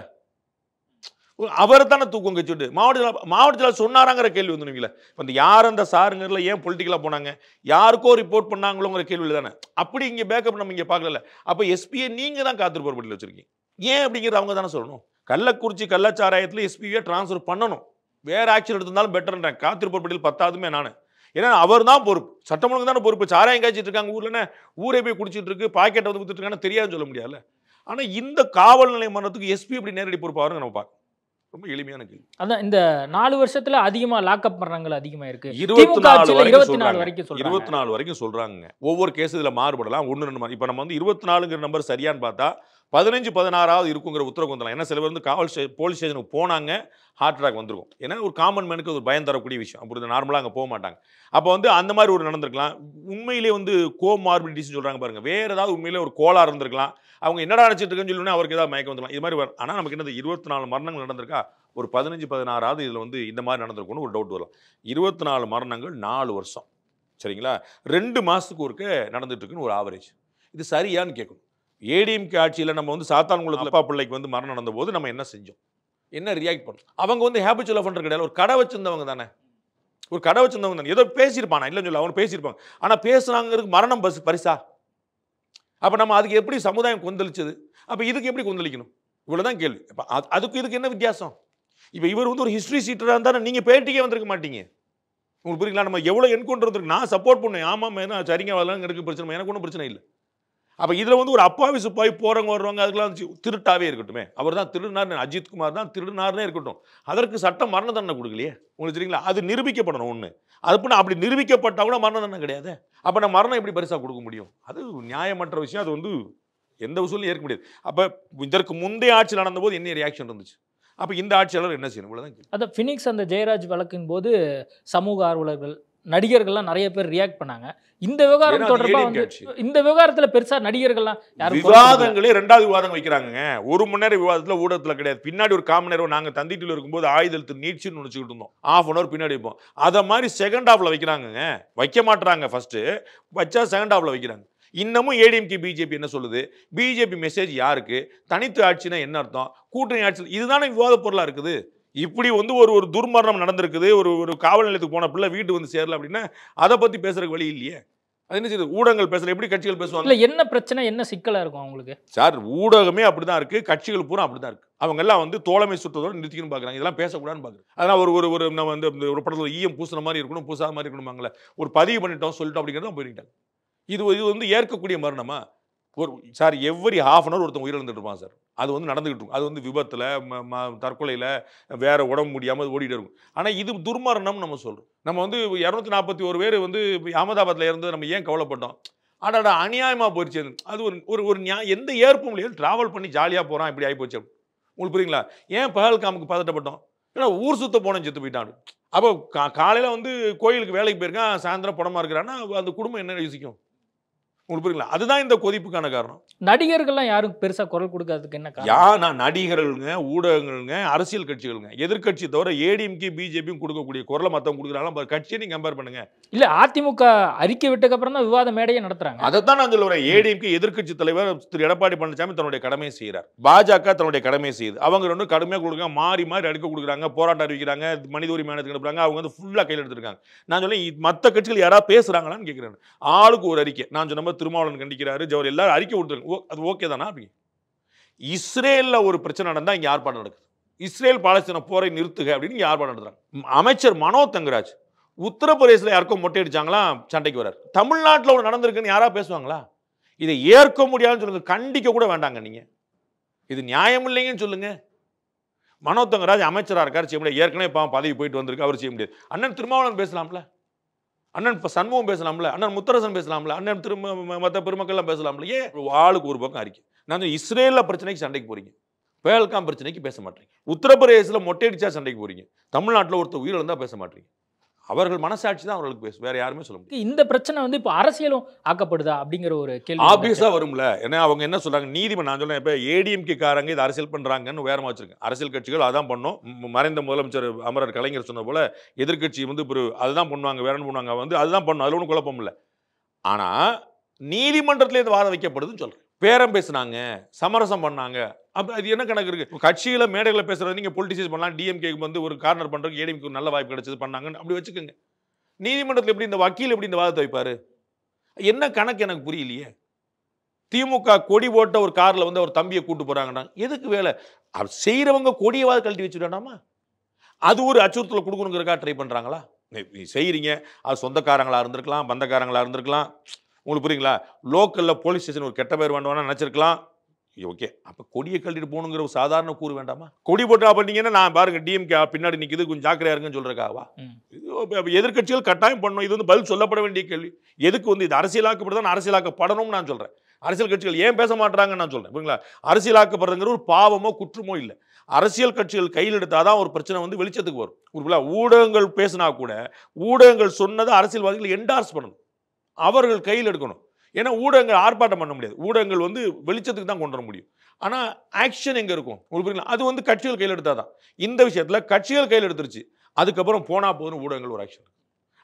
அவர் தானே தூக்கம் கழிச்சுட்டு மாவட்ட சொன்னாராங்கிற கேள்வி வந்துடுவீங்களா? இப்போ யார் அந்த சாருங்கிறதுல ஏன் பொலிட்டிக்கலாக போனாங்க, யாருக்கோ ரிப்போர்ட் பண்ணாங்களோங்கிற கேள்வியில் தானே. அப்படி இங்கே பேக்கப் நம்ம இங்கே பார்க்கல. அப்போ எஸ்பியை நீங்கள் தான் காத்திருப்போர் பட்டியல் வச்சிருக்கீங்க. ஏன் அப்படிங்கிறது அவங்க தானே சொல்லணும். கள்ளக்குறிச்சி கள்ளச்சாராயத்தில் எஸ்பியை டிரான்ஸ்ஃபர் பண்ணணும், வேறு ஆக்ஷன் எடுத்திருந்தாலும் பெட்டர்ன்றேன். காத்திருப்போர் பட்டியல் 10ஆவதுமே நான். ஏன்னா அவர் தான் பொறுப்பு, சட்டம் ஒழுங்கு தானே பொறுப்பு. சாராயம் காய்ச்சிட்டு இருக்காங்க ஊரில், ஊரே போய் குடிச்சிட்டு இருக்கு, பாக்கெட்டை வந்து கொடுத்துட்டு இருக்கான்னு தெரியாதுன்னு சொல்ல முடியாது. ஆனால் இந்த காவல் நிலைய மரணத்துக்கு எஸ்பி எப்படி நேரடி பொறுப்பாக நம்ம பார்க்க ரொம்ப எளிமையான கேள்வி. அதான் இந்த 4 வருஷத்துல அதிகமா லாக்அப் மரணங்கள் அதிகமா இருக்கு. 24 வரைக்கும் சொல்றாங்க. ஒவ்வொரு கேஸ் இதுல மாறுபடலாம், 1-2 இப்போ நம்ம வந்து 24ங்கிற நம்பர் சரியான்னு பார்த்தா 15-16 இருக்குங்கிற உத்தரவு வந்துடலாம். ஏன்னா சில பேர் வந்து போலீஸ் ஸ்டேஷனுக்கு போனாங்க, ஹார்ட் அட்டாக் வந்துருக்கும். ஏன்னா ஒரு காமன் மேனுக்கு ஒரு பயம் தரக்கூடிய விஷயம். அப்படி நார்மலாக அங்கே போக மாட்டாங்க. அப்போ வந்து அந்த மாதிரி ஒரு நடந்திருக்கலாம். உண்மையிலே வந்து கோமார்பிடிட்டிஸ் சொல்றாங்க பாருங்க, வேற ஏதாவது உண்மையிலே ஒரு கோளாறு இருந்திருக்கலாம். அவங்க என்னடா நினைச்சிட்டு இருக்குன்னு சொல்லி அவருக்கு ஏதாவது மயக்கம் வந்துடலாம். இது மாதிரி வரும். ஆனால் நமக்கு என்னது 24 மரணங்கள் நடந்திருக்கா, ஒரு 15-16 இதில் வந்து இந்த மாதிரி நடந்திருக்கும்னு ஒரு டவுட் வரலாம். 24 மரணங்கள் 4 வருஷம், சரிங்களா? 2 மாதத்துக்கு ஒருக்க நடந்துட்டு இருக்குன்னு ஒரு ஆவரேஜ். இது சரியான்னு கேட்கணும். ஏடிஎம்கே ஆட்சியில் நம்ம வந்து சாத்தான்குளத்தில் அப்பா பிள்ளைக்கு வந்து மரணம் நடந்த போது நம்ம என்ன செஞ்சோம், என்ன ரியாக்ட் பண்ணோம்? அவங்க வந்து ஹேபிச்சுவல் அஃபெண்டர் கிடையாது, ஒரு கடை வச்சிருந்தவங்க தானே. ஒரு கடை வச்சிருந்தவங்க தானே, ஏதோ பேசியிருப்பானா இல்லைன்னு சொல்ல, அவங்க பேசியிருப்பாங்க. ஆனால் பேசுனாங்கிறதுக்கு மரணம் பரிசா? அப்போ நம்ம அதுக்கு எப்படி சமுதாயம் கொந்தளிச்சது? அப்போ இதுக்கு எப்படி கொந்தளிக்கணும்? இவ்வளோதான் கேள்வி. இப்போ அதுக்கு இதுக்கு என்ன வித்தியாசம்? இப்போ இவர் வந்து ஒரு ஹிஸ்ட்ரி சீட்டராக இருந்தால் நீங்கள் பேட்டிக்கே வந்திருக்க மாட்டீங்க. உங்களுக்கு புரியுங்களா? நம்ம எவ்வளோ என்கவுண்டர் வந்துருக்கு, நான் சப்போர்ட் பண்ணேன். ஆமாம், ஏன்னா சரிங்க வரலாங்க இருக்கு பிரச்சனை, எனக்கு ஒன்றும் பிரச்சனை இல்லை. அப்போ இதில் வந்து ஒரு அப்பாவி சுப்பாவி போகிறவங்க வருவாங்க, அதுக்கெல்லாம் திருட்டாவே இருக்கட்டுமே, அவர் தான் திருடினார், அஜித்குமார் தான் திருடினார்னே இருக்கட்டும், அதற்கு சட்டம் மரண தண்டனை கொடுக்கலையே. உங்களுக்கு தெரியுங்களா? அது நிரூபிக்கப்படணும் ஒன்று. அது பண்ண அப்படி நிரூபிக்கப்பட்டால் கூட மரண தண்டனை கிடையாது. அப்போ நான் மரணம் எப்படி பரிசாக கொடுக்க முடியும்? அது நியாயமற்ற விஷயம். அது வந்து எந்த வசூலும் ஏற்க முடியாது. அப்போ இதற்கு முந்தைய ஆட்சியில் நடந்தபோது என்ன ரியாக்ஷன் இருந்துச்சு, அப்போ இந்த ஆட்சியாளர் என்ன செய்யணும்? இவ்வளோதான். அதான் ஃபினிக்ஸ் அந்த ஜெயராஜ் வழக்கின் போது சமூக ஆர்வலர்கள், நடிகர்கள்லாம் நிறைய பேர் ரியாக்ட் பண்ணாங்க. இந்த விவகாரம் தொடர்பாக வந்து இந்த விவகாரத்தில் பெருசா நடிகர்கள்லாம் யாரும் விவாதங்களே 2வது விவாதம் வைக்கிறாங்க. 1 மணி நேரம் விவாதத்தில் ஊடகத்தில் கிடையாது. பின்னாடி ஒரு 1/4 மணி நேரம் நாங்கள் தந்திட்டில் இருக்கும்போது ஆயுதத்து நீட்சின்னு நினச்சிக்கிட்டு இருந்தோம். 1/2 hour பின்னாடி வைப்போம். அதை மாதிரி செகண்ட் ஹாஃப்ல வைக்கிறாங்க. வைக்க மாட்டுறாங்க, ஃபர்ஸ்ட் வச்சா செகண்ட் ஹாஃப்ல வைக்கிறாங்க. இன்னமும் ஏடிஎம்கே பிஜேபி என்ன சொல்லுது? பிஜேபி மெசேஜ் யாருக்கு? தனித்து ஆட்சினா என்ன அர்த்தம்? கூட்டணி ஆட்சி, இதுதானே விவாத பொருளாக இருக்குது. இப்படி வந்து ஒரு துர்மரணம் நடந்திருக்குது, ஒரு காவல் நிலையத்துக்கு போன பிள்ளை வீட்டு வந்து சேரல அப்படின்னா அதை பற்றி பேசுறதுக்கு வழி இல்லையே. அது என்ன செய்யுது? ஊடகங்கள் பேசல, எப்படி கட்சிகள் பேசுவாங்க? இல்லை, என்ன பிரச்சனை, என்ன சிக்கலாக இருக்கும் அவங்களுக்கு? சார், ஊடகமே அப்படிதான் இருக்கு, கட்சிகள் பூரா அப்படிதான் இருக்கு. அவங்க எல்லாம் வந்து தோழமை சுற்றத்தோடு நிறுத்திக்கணும் பார்க்குறாங்க, இதெல்லாம் பேசக்கூடாதுன்னு பார்க்குறாங்க. அதனால் ஒரு நம்ம வந்து ஒரு படத்தில் ஈயம் பூசுன மாதிரி இருக்கணும், பூசாத மாதிரி இருக்கணுமாங்களே, ஒரு பதிவு பண்ணிட்டோம் சொல்லிட்டோம் அப்படிங்கிறத போயிட்டாங்க. இது இது வந்து ஏற்கக்கூடிய மரணமா? ஒரு sir every half an hour ஒருத்தன் உயிரிழந்துட்டு இருப்பான் சார். அது வந்து நடந்துகிட்டு இருக்கும். அது வந்து விபத்தில் தற்கொலையில் வேற உடம்பு முடியாமல் ஓடிட்டு இருக்கும். ஆனால் இது துர்மரணம் நம்ம சொல்கிறோம். நம்ம வந்து 241 பேர் வந்து அகமதாபாத்தில் இருந்து நம்ம ஏன் கவலைப்பட்டோம்? அடாடா அநியாயமாக போயிடுச்சு. அது ஒரு ஒரு ஒரு எந்த ஏற்பும் இல்லையா? ட்ராவல் பண்ணி ஜாலியாக போகிறான், இப்படி ஆகி போச்சு. உங்களுக்கு புரியுங்களா? ஏன் பகல்காமுக்கு பதட்டப்பட்டோம்? ஏன்னா ஊர் சுத்த போனேன் செத்து போயிட்டான். அப்போ காலையில் வந்து கோயிலுக்கு வேலைக்கு போயிருக்கான், சாயந்தரம் படமாக இருக்கிறான்னா அந்த குடும்பம் என்ன யோசிக்கும்? உங்களுக்கு புரியுங்களா? அதுதான் இந்த கொதிப்புக்கான காரணம். நடிகர்கள்லாம் யாரும் பெருசா குரல் கொடுக்காததுக்கு என்ன காரணம்? நான் நடிகர்களுங்க, ஊடகங்களுங்க, அரசியல் கட்சிகளுங்க, எதிர்க்கட்சி தவிர ஏடிஎம்கே பிஜேபியும் கொடுக்கக்கூடிய குரலை மற்றவங்க கொடுக்குறாங்க. கட்சியை நீங்க கம்பேர் பண்ணுங்க. இல்ல அதிமுக அறிக்கை விட்டதுக்கு அப்புறம் தான் விவாத மேடையை நடத்துறாங்க. அதைத்தான் நான் சொல்ல வரேன். ஏடிஎம்கே எதிர்க்கட்சி தலைவர் திரு எடப்பாடி பழனிசாமி தன்னுடைய கடமையை செய்கிறார். பாஜக தன்னுடைய கடமையை செய்யுது. அவங்க ரெண்டும் கடுமையாக கொடுக்குறாங்க, மாறி மாறி அடுக்க கொடுக்குறாங்க, போராட்டம் அறிவிக்கிறாங்க, மனித உரிமை ஆணையத்துக்கு அனுப்புறாங்க. அவங்க வந்து ஃபுல்லாக கையில் எடுத்துருக்காங்க. நான் சொல்ல மற்ற கட்சிகள் யாராவது பேசுறாங்களான்னு கேட்குறேன். ஆளுக்கு ஒரு அறிக்கை. நான் சொன்ன திருமாவளவன் கண்டிக்கிறாரு, ஜவர் எல்லாரும் அறிக்கை கொடுத்துருங்க. அது ஓகே தானா? அப்படி இஸ்ரேல்ல ஒரு பிரச்சனை நடந்தா இங்க ஆர்ப்பாட்டம் நடக்குது. இஸ்ரேல் பாலஸ்தீன போரை நிறுத்துக அப்படின்னு இங்க ஆர்ப்பாட்டம் நடத்துறாங்க. அமைச்சர் மனோ தங்கராஜ் உத்தரப்பிரதேசல யாருக்கும் மொட்டை அடிச்சாங்களா, சண்டைக்கு வராரு. தமிழ்நாட்டில் ஒரு நடந்திருக்குன்னு யாரா பேசுவாங்களா? இதை ஏற்க முடியாதுன்னு சொல்லுங்க, கண்டிக்க கூட வேண்டாங்க. நீங்க இது நியாயம் இல்லைங்கன்னு சொல்லுங்க. மனோ தங்கராஜ் அமைச்சராக இருக்காரு, செய்ய முடியாது. ஏற்கனவே பதவி போயிட்டு வந்திருக்கு, அவர் செய்ய முடியாது. அண்ணன் திருமாவளவன் பேசலாம்ல, அண்ணன் சண்முகம் பேசலாம்ல, அண்ணன் முத்தரசன் பேசலாம்ல, அண்ணன் மற்ற பெருமக்கள்லாம் பேசலாம்ல. ஏன் ஆளுக்கு ஒரு பக்கம் அறிக்கை? நான் இஸ்ரேல்ல பிரச்சனைக்கு சண்டைக்கு போறீங்க, பேல்காம் பிரச்சனைக்கு பேச மாட்டீங்க. உத்தரப்பிரதேசத்தில் மொட்டை அடிச்சா சண்டைக்கு போறீங்க, தமிழ்நாட்டில் ஒருத்தர் உயிரிழந்தா பேச மாட்டீங்க. அவர்கள் மனசாட்சி தான் அவர்களுக்கு பேசும், வேற யாருமே சொல்ல முடியாது. இந்த பிரச்சனை வந்து இப்போ அரசியலும் ஆக்கப்படுதா அப்படிங்கிற ஒரு கேள்வி ஆபியஸா வரும்ல. ஏன்னா அவங்க என்ன சொல்றாங்க, நீதிமன்றம். நான் சொல்றேன், இப்போ ஏடிஎம்கே காரங்க இது அரசியல் பண்றாங்கன்னு வேறமா வச்சிருக்கேன். அரசியல் கட்சிகள் அதான் பண்ணோம். மறைந்த முதலமைச்சர் அமரர் கலைஞர் சொன்ன போல எதிர்கட்சி வந்து அதுதான் பண்ணுவாங்க, வேற என்ன பண்ணுவாங்க, வந்து அதுதான் பண்ணும், அதுல ஒன்றும் குழப்பம் இல்லை. ஆனா நீதிமன்றத்திலே இது வாதம் வைக்கப்படுதுன்னு சொல்றேன். பேரம் பேசினாங்க, சமரசம் பண்ணாங்க, அப்போ அது என்ன கணக்கு இருக்கு? கட்சியில மேடைகளை பேசுறது நீங்க பொலிட்டிசைஸ் பண்ணலாம். டிஎம்கேக்கு வந்து ஒரு கார்னர் பண்றதுக்கு ஏடிஎம்கே நல்ல வாய்ப்பு கிடைச்சது, பண்ணாங்கன்னு அப்படி வச்சுக்கோங்க. நீதிமன்றத்தில் எப்படி இந்த வக்கீல் எப்படி இந்த வாதத்தை வைப்பாரு? என்ன கணக்கு எனக்கு புரியலையே. திமுக கொடி போட்ட ஒரு கார்ல வந்து அவர் தம்பியை கூட்டு போறாங்கன்னா எதுக்கு வேலை? செய்யறவங்க கொடியவாது கழட்டி வச்சுட்டாமா? அது ஒரு அச்சுறுத்தலை கொடுக்கணுங்கிறக்கா ட்ரை பண்றாங்களா? செய்யறீங்க, அது சொந்தக்காரங்களா இருந்திருக்கலாம், பந்தக்காரங்களா இருந்திருக்கலாம். உங்களுக்கு புரியுங்களா? லோக்கல்ல போலீஸ் ஸ்டேஷன் ஒரு கெட்ட பேர் வேண்டாம்னு நினைச்சிருக்கலாம். ஓகே, அப்ப கொடியை கழட்டிட்டு போகணுங்கிற ஒரு சாதாரண கூறு வேண்டாமா? கொடி போட்டா பண்ணீங்கன்னா நான் பாருங்க டிஎம்கே பின்னாடி நிக்குது, கொஞ்சம் ஜாக்கிரதையா இருக்குன்னு சொல்றக்காவா? எதிர்கட்சிகள் கட்டாயம் பண்ணணும். இது வந்து பதில் சொல்லப்பட வேண்டிய கேள்வி. எதுக்கு வந்து இது அரசியலாக்கப்படுதான்? அரசியலாக்கப்படணும்னு நான் சொல்றேன். அரசியல் கட்சிகள் ஏன் பேச மாட்டாங்கன்னு நான் சொல்றேன். புரியுங்களா? அரசியலாக்கப்படுறதுங்கிற ஒரு பாவமோ குற்றமோ இல்லை. அரசியல் கட்சிகள் கையில் எடுத்தாதான் ஒரு பிரச்சனை வந்து வெளிச்சத்துக்கு வரும். ஊடகங்கள் பேசினா கூட ஊடகங்கள் சொன்னதை அரசியல்வாதிகள் என்டார்ஸ் பண்ணணும், அவர்கள் கையில் எடுக்கணும். ஏன்னா ஊடகங்கள் ஆர்ப்பாட்டம் பண்ண முடியாது, ஊடகங்கள் வந்து வெளிச்சத்துக்கு தான் கொண்டு வர முடியும். ஆனால் ஆக்ஷன் எங்கே இருக்கும்? உங்களுக்கு அது வந்து கட்சிகள் கையில் எடுத்தாதான். இந்த விஷயத்தில் கட்சிகள் கையில் எடுத்துருச்சு, அதுக்கப்புறம் போனா போதும் ஊடகங்கள் ஒரு ஆக்ஷன்.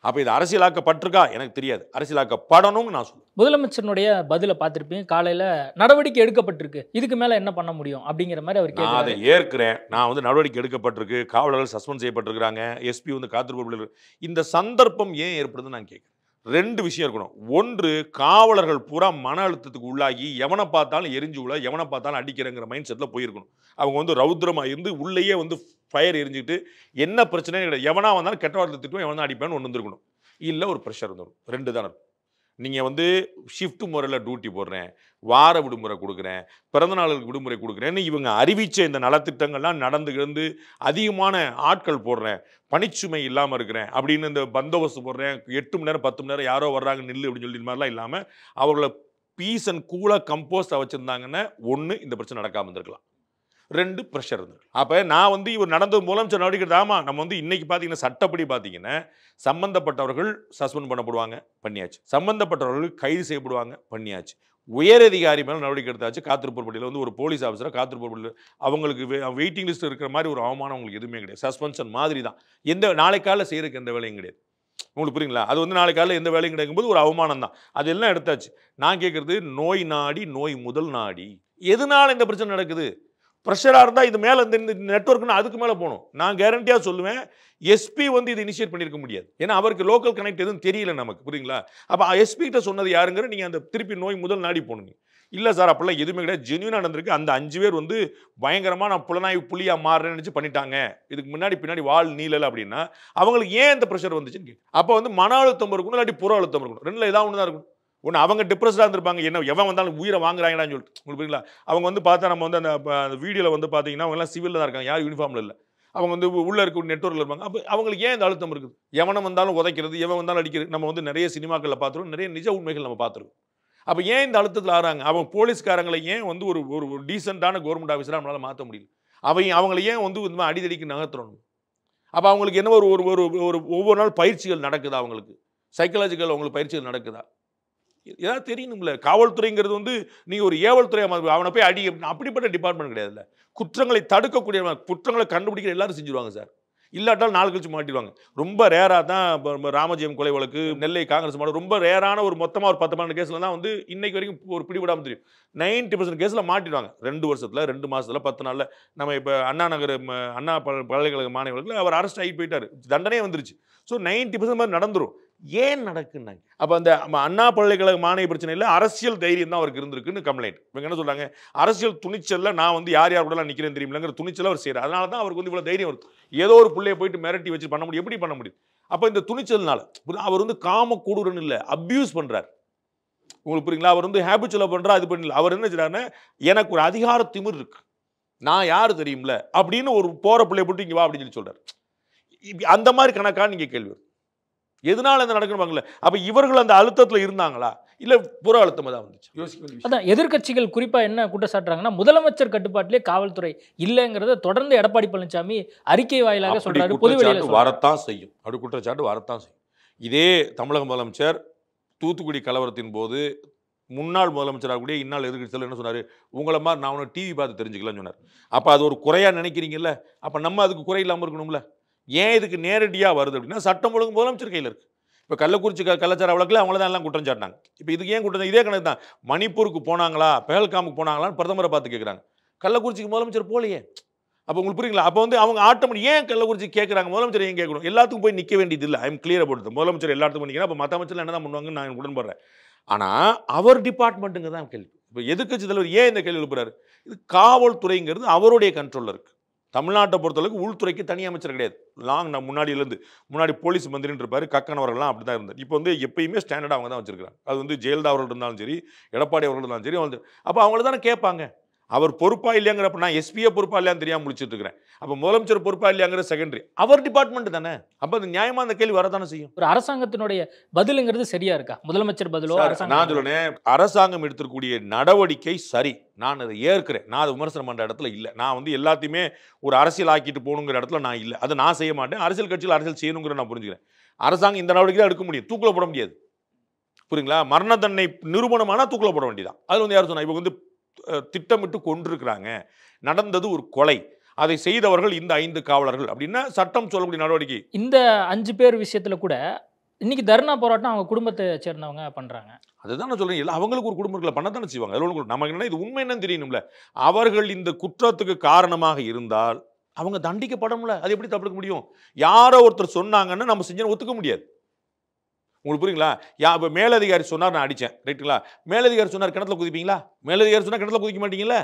அப்போ இது அரசியலாக்கப்பட்டிருக்கா எனக்கு தெரியாது, அரசியலாக்கப்படணும்னு நான் சொல்லுவேன். முதலமைச்சருடைய பதிலை பார்த்துருப்பீங்க, காலையில் நடவடிக்கை எடுக்கப்பட்டிருக்கு, இதுக்கு மேலே என்ன பண்ண முடியும் அப்படிங்கிற மாதிரி அவர் நான் அதை ஏற்கிறேன். நான் வந்து நடவடிக்கை எடுக்கப்பட்டிருக்கு, காவலர்கள் சஸ்பெண்ட் செய்யப்பட்டிருக்கிறாங்க, எஸ்பி வந்து காத்திருப்பு. இந்த சந்தர்ப்பம் ஏன் ஏற்படுதுன்னு நான் கேட்குறேன். ரெண்டு விஷயம் இருக்கணும். ஒன்று, காவலர்கள் பூரா மன அழுத்தத்துக்கு உள்ளாகி எவனை பார்த்தாலும் எரிஞ்சு உள்ள, எவனை பார்த்தாலும் அடிக்கிறங்கிற மைண்ட் செட்டில் போயிருக்கணும். அவங்க வந்து ரௌத்ரமாக இருந்து உள்ளேயே வந்து ஃபயர் எரிஞ்சுக்கிட்டு என்ன பிரச்சனை கிடையாது, எவனா வந்தாலும் கெட்ட வார்த்தை திட்டுவோம், எவனா அடிப்பேன்னு ஒன்று இருந்திருக்கணும். இல்லை ஒரு ப்ரெஷர் இருந்துடும். ரெண்டு தான் இருக்கும். நீங்கள் வந்து ஷிஃப்ட் முறையில் டியூட்டி போடுறேன், வார விடுமுறை கொடுக்குறேன், பிறந்த நாளுக்கு விடுமுறை கொடுக்குறேன்னு இவங்க அறிவித்த இந்த நலத்திட்டங்கள்லாம் நடந்து அதிகமான ஆட்கள் போடுறேன், பணிச்சுமை இல்லாமல் இருக்கிறேன் அப்படின்னு இந்த பந்தோபஸ்து போடுறேன், 8 மணி நேரம் 10 மணி நேரம் யாரோ வர்றாங்க நில்லு அப்படின்னு சொல்லி மாதிரிலாம் இல்லாமல் அவர்களை பீஸ் அண்ட் கூலாக கம்போஸ்டாக வச்சுருந்தாங்கன்னா ஒன்று இந்த பிரச்சனை நடக்காமல் இருந்திருக்கலாம். ரெண்டு, ப்ரெஷர் இருந்தது. அப்போ நான் வந்து இவர் நடந்தது முதலமைச்சர் நடவடிக்கை. ஆமாம், நம்ம வந்து இன்னைக்கு பார்த்தீங்கன்னா சட்டப்படி பார்த்தீங்கன்னா சம்பந்தப்பட்டவர்கள் சஸ்பெண்ட் பண்ணப்படுவாங்க, பண்ணியாச்சு. சம்பந்தப்பட்டவர்கள் கைது செய்யப்படுவாங்க, பண்ணியாச்சு. உயரதிகாரி மேலே நடவடிக்கை எடுத்தாச்சு. காத்திருப்பு பட்டியலில் வந்து ஒரு போலீஸ் ஆஃபீஸரை காத்திருப்பு பட்டியல் அவங்களுக்கு வெயிட்டிங் லிஸ்ட் இருக்கிற மாதிரி ஒரு அவமானம் உங்களுக்கு எதுவுமே கிடையாது. சஸ்பென்ஷன் மாதிரி தான். எந்த நாளை காலையில் செய்யறதுக்கு எந்த வேலையும் கிடையாது. உங்களுக்கு புரியுங்களா? அது வந்து நாளை காலையில் எந்த வேலையும் கிடைக்கும்போது ஒரு அவமானம் தான். அதெல்லாம் எடுத்தாச்சு. நான் கேட்குறது, நோய் நாடி நோய் முதல் நாடி. எதனால இந்த பிரச்சனை நடக்குது? ப்ரெஷராக இருந்தால் இது மேலே இந்த நெட்வொர்க்னு அதுக்கு மேலே போகணும். நான் கேரண்டியாக சொல்லுவேன், எஸ்பி வந்து இது இனிஷியேட் பண்ணியிருக்க முடியாது. ஏன்னா அவருக்கு லோக்கல் கனெக்ட் எதுவும் தெரியல நமக்கு, புரியுங்களா? அப்போ எஸ்பி கிட்ட சொன்னது யாருங்கிற நீங்கள் அந்த திருப்பி நோய் முதல் நாடி போகணும். இல்லை சார் அப்படிலாம் எதுவுமே கிடையாது, ஜென்யூனாக நடந்திருக்கு. அந்த 5 பேர் வந்து பயங்கரமாக நான் புலனாய்வு புள்ளியாக மாறுறேன்னு நினச்சி பண்ணிட்டாங்க, இதுக்கு முன்னாடி பின்னாடி வால் நீளலை அப்படின்னா, அவங்களுக்கு ஏன் இந்த ப்ரெஷர் வந்துச்சுன்னு கேட்கு. அப்போ வந்து மன அழுத்தம் இருக்கணும், இல்லாட்டி புற அழுத்தம் இருக்கணும். ரெண்டில் ஏதாவது ஒன்று தான் இருக்கணும். ஒன்று அவங்க டிப்ரெஸ்டாக இருந்திருப்பாங்க, என்ன எவன் வந்தாலும் உயிரை வாங்குறாங்கடான்னு சொல்லிட்டு. உங்களுக்கு புரியுங்களா? அவங்க வந்து பார்த்தா நம்ம வந்து அந்த வீடியோவில் வந்து பார்த்தீங்கன்னா அவங்க எல்லாம் சிவிலில் தான் இருக்காங்க, யாரும் யூனிஃபார்மில் இல்லை. அவங்க வந்து உள்ளே இருக்க நெட்வொர்க்கில் இருப்பாங்க. அப்போ அவங்களுக்கு ஏன் இந்த அழுத்தம் இருக்குது? எவனை வந்தாலும் உதைக்கிறது, எவன் வந்தாலும் அடிக்கிறது. நம்ம வந்து நிறைய சினிமாக்களில் பார்த்துருக்கோம், நிறைய நிஜ உண்மைகள் நம்ம பார்த்துருக்கோம். அப்போ ஏன் இந்த அழுத்தத்தில் ஆறாங்க? அவங்க போலீஸ்காரங்களை ஏன் வந்து ஒரு ஒரு டீசெண்டான கவர்மெண்ட் ஆஃபீஸராக நம்மளால் மாற்ற முடியல? அவங்களை ஏன் வந்து இந்த மாதிரி அடிதடிக்கு நகர்த்துறோம்? அப்போ அவங்களுக்கு என்ன ஒரு ஒரு ஒரு ஒவ்வொரு நாள் பயிற்சிகள் நடக்குதா? அவங்களுக்கு சைக்காலஜிக்கல் அவங்களுக்கு பயிற்சிகள் நடக்குதா? ஏதாவது தெரியணும்ல. காவல்துறைங்கிறது வந்து நீங்கள் ஒரு ஏவல் துறை அவனை போய் அடி அப்படிப்பட்ட டிபார்ட்மெண்ட் கிடையாதுல்ல. குற்றங்களை தடுக்கக்கூடிய, குற்றங்களை கண்டுபிடிக்கிற எல்லாரும் செஞ்சுருவாங்க சார். இல்லாட்டாலும் நாள் கழிச்சு மாட்டிடுவாங்க. ரொம்ப ரேராக தான் இப்போ ராமஜெயம் கொலை வழக்கு, நெல்லை காங்கிரஸ் மாடு, ரொம்ப ரேரான ஒரு மொத்தமாக ஒரு 10-12 கேஸில் தான் வந்து இன்னைக்கு வரைக்கும் ஒரு பிடிபடாமல் தெரியும். 90% கேஸில் மாட்டிடுவாங்க. 2 வருஷத்தில், 2 மாதத்தில், 10 நாளில். நம்ம இப்போ அண்ணா நகர் அண்ணா பல்கலைக்கழக மாணவர்களுக்கு அவர் அரெஸ்ட் ஆகி போயிட்டார், தண்டனையே வந்துருச்சு. ஸோ 90% மாதிரி நடந்துடும். ஏன் நடக்குன்னாங்க? அப்போ அந்த அண்ணா பல்கலைக்கழக மாணவி பிரச்சனை இல்லை, அரசியல் தைரியம் தான் அவருக்கு இருந்திருக்குன்னு கம்ப்ளைண்ட். இவங்க என்ன சொல்றாங்க? அரசியல் துணிச்சல்ல நான் வந்து யார் யார் கூட நிற்கிறேன் தெரியுமில்லங்கிற துணிச்சல் அவர் செய்கிறார். அதனால தான் அவருக்கு வந்து இவ்வளோ தைரியம் வருது. ஏதோ ஒரு பிள்ளையை போயிட்டு மிரட்டி வச்சு பண்ண முடியும், எப்படி பண்ண முடியும்? அப்போ இந்த துணிச்சல்னால அவர் வந்து காம கூடுறன்னு இல்லை, அப்யூஸ் பண்ணுறார். உங்களுக்கு புரியுங்களா? அவர் வந்து ஹேபிச்சுவலாக பண்ணுறா, அது பண்ணல. அவர் என்ன செய்றாருன்னா, எனக்கு ஒரு அதிகார திமிர் இருக்கு, நான் யார் தெரியுமில்ல அப்படின்னு ஒரு போகிற பிள்ளையை போட்டு இங்கே வா அப்படின்னு சொல்றாரு. அந்த மாதிரி கணக்கா நீங்கள் கேள்வி வரும். எதனால இந்த நடக்கணும்ல? அப்ப இவர்கள் அந்த அழுத்தத்துல இருந்தாங்களா, இல்ல புற அழுத்தமா தான் வந்துச்சு? யோசிக்க. அதான் எதிர்க்கட்சிகள் குறிப்பா என்ன குற்றச்சாட்டுறாங்கன்னா, முதலமைச்சர் கட்டுப்பாட்டிலே காவல்துறை இல்லைங்கிறத தொடர்ந்து எடப்பாடி பழனிசாமி அறிக்கை வாயிலாக சொல்றாரு, பொதுவெளியில வரத்தான் செய்யும். அப்படி குற்றச்சாட்டு வரத்தான் செய்யும். இதே தமிழக முதலமைச்சர் தூத்துக்குடி கலவரத்தின் போது முன்னாள் முதலமைச்சராக கூடிய இந்நாள் எதிர்க்கட்சியில் என்ன சொன்னாரு? உங்களை மாதிரி நான் ஒன்று டிவி பார்த்து தெரிஞ்சுக்கலாம்னு சொன்னார். அப்ப அது ஒரு குறையா நினைக்கிறீங்கல்ல? அப்ப நம்ம அதுக்கு குறை இல்லாமல் இருக்கணும்ல? ஏன் இதுக்கு நேரடியாக வருது அப்படின்னா, சட்டம் ஒழுங்கு முதலமைச்சர் கையில் இருக்குது. இப்போ கள்ளக்குறிச்சி கலாச்சார வழக்கில் அவங்கள தான் எல்லாம் குற்றம் சாட்டினாங்க. இப்போ இதுக்கு ஏன் குற்றம்? இதே கணக்கு தான். மணிப்பூருக்கு போனாங்களா, பெஹல்காமுக்கு போனாங்களான்னு பிரதமரை பார்த்து கேட்குறாங்க. கள்ளக்குறிச்சிக்கு முதலமைச்சர் போலையே. அப்போ உங்களுக்கு புரியுங்களா? அப்போ வந்து அவங்க ஆட்டோமேட்டிக் ஏன் கள்ளக்குறிச்சி கேட்குறாங்க, முதலமைச்சர் ஏன் கேட்கணும்? எல்லாத்துக்கும் போய் நிற்க வேண்டியது இல்லை. ஐம் கிளியர் போட்டு முதலமைச்சர் எல்லாத்துக்கும் நிற்கிறேன். அப்போ மற்ற அமைச்சர் என்ன தான் பண்ணுவாங்கன்னு நான் உடன்படுறேன். ஆனால் அவர் டிபார்ட்மெண்ட்டுங்க தான் கேள்வி. இப்போ எதிர்க்கட்சி தலைவர் ஏன் இந்த கேள்வி எழுப்புறாரு? இது காவல்துறைங்கிறது அவருடைய கண்ட்ரோலில் இருக்குது. தமிழ்நாட்டை பொறுத்தளவுக்கு உள்துறைக்கு தனி அமைச்சர் கிடையாது. நான் முன்னாடி போலீஸ் மந்திரின்னு இருப்பார், கக்கன் அவர்கள்லாம் அப்படி தான் இருந்தார். இப்போ வந்து எப்பயுமே ஸ்டாண்டர்டாக அவங்க தான் வச்சிருக்காங்க. அது வந்து ஜெயலலிதா அவர்கள் இருந்தாலும் சரி, எடப்பாடி அவர்கள் இருந்தாலும் சரி, வந்து அப்போ அவங்கள தானே கேட்பாங்க. அவர் பொறுப்பா இல்லையாங்கிறப்ப நான் எஸ்பியை பொறுப்பா இல்லையான்னு தெரியாமல் முடிச்சுட்டு இருக்கிறேன். அப்போ முதலமைச்சர் பொறுப்பா இல்லையாங்கிற செகண்டரி, அவர் டிபார்ட்மெண்ட் தானே. அப்போ அது நியாயமா அந்த கேள்வி வரதானே செய்யும். ஒரு அரசாங்கத்தினுடைய பதிலுங்கிறது சரியா இருக்கா? முதலமைச்சர் பதிலோ நான் சொல்லுனேன், அரசாங்கம் எடுத்திருக்கக்கூடிய நடவடிக்கை சரி, நான் அதை ஏற்கிறேன். நான் அதை விமர்சனம் பண்ணுற இடத்துல இல்லை. நான் வந்து எல்லாத்தையுமே ஒரு அரசியல் ஆக்கிட்டு போகணுங்கிற இடத்துல நான் இல்லை. அதை நான் செய்ய மாட்டேன். அரசியல் கட்சியில் அரசியல் செய்யணுங்கிற நான் புரிஞ்சுக்கிறேன். அரசாங்கம் இந்த நடவடிக்கை தான் எடுக்க முடியும், தூக்கில் போட முடியாது. புரியுங்களா? மரண தண்டனை நிரூபணமானா தூக்கில் போட வேண்டியதான். அது வந்து யார் சொன்னா? இப்போ வந்து திட்டமிட்டு கொண்டிருக்கிறாங்க, நடந்தது ஒரு கொலை, அதை செய்தவர்கள் இந்த 5 காவலர்கள் அப்படின்னா சட்டம் சொல்லக்கூடிய நடவடிக்கை. இந்த 5 பேர் விஷயத்துல கூட இன்னைக்கு தர்ணா போராட்டம் அவங்க குடும்பத்தை சேர்ந்தவங்க பண்றாங்க. அதுதான் நான் சொல்றேன். இல்லை, அவங்களுக்கு ஒரு குடும்பங்களை பண்ணத்தானே செய்வாங்க. அதில் நமக்கு என்ன இது உண்மை என்னன்னு தெரியணும்ல. அவர்கள் இந்த குற்றத்துக்கு காரணமாக இருந்தால் அவங்க தண்டிக்கப்படணும்ல. அது எப்படி தடுக்க முடியும்? யாரோ ஒருத்தர் சொன்னாங்கன்னு நம்ம செஞ்சு ஒத்துக்க முடியாது. உங்களுக்கு புரியுங்களா? இப்போ மேலதிகாரி சொன்னார் நான் அடித்தேன், ரைட்டுங்களா? மேலதிகாரி சொன்னார் கிணத்துல குதிப்பீங்களா? மேலதிகாரி சொன்னால் கிணத்துல குதிக்க மாட்டீங்களா?